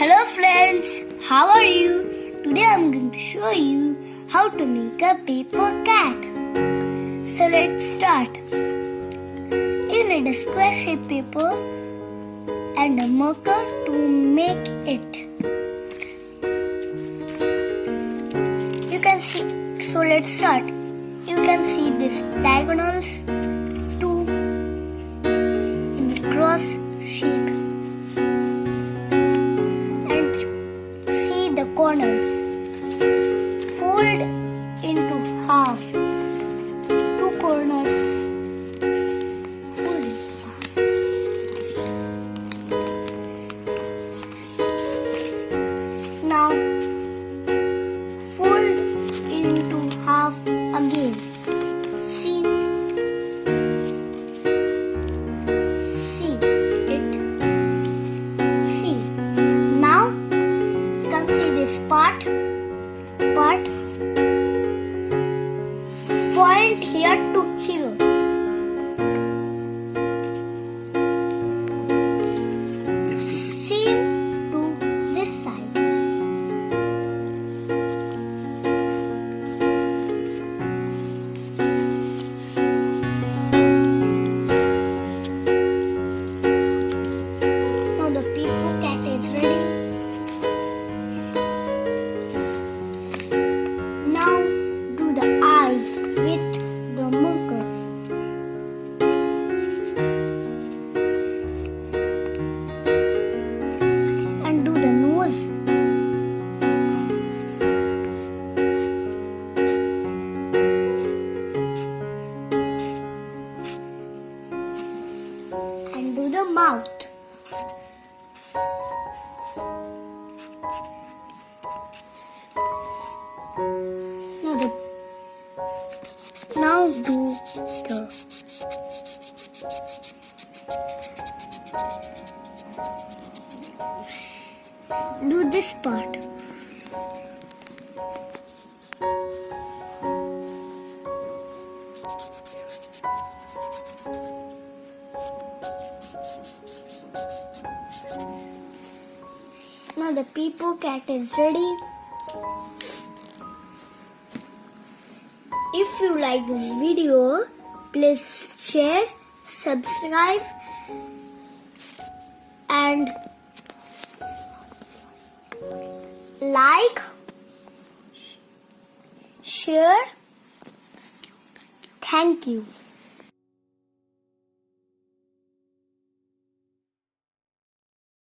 Hello friends, how are you? Today I'm going to show you how to make a paper cat. So let's start. You need a square shaped paper and a marker to make it. You can see, so let's start. You can see these diagonals, two in cross shape. The corners. Fold into half. Two corners. Fold into half. Now fold into half again. See it. See. Now you can see this part point here to here. Seam to this side. Now the paper cat is ready. Now do the eyes with the marker. And do the nose. And do the mouth. Now do this part. Now the paper cat is ready. If you like this video, please share, subscribe and like, share. Thank you.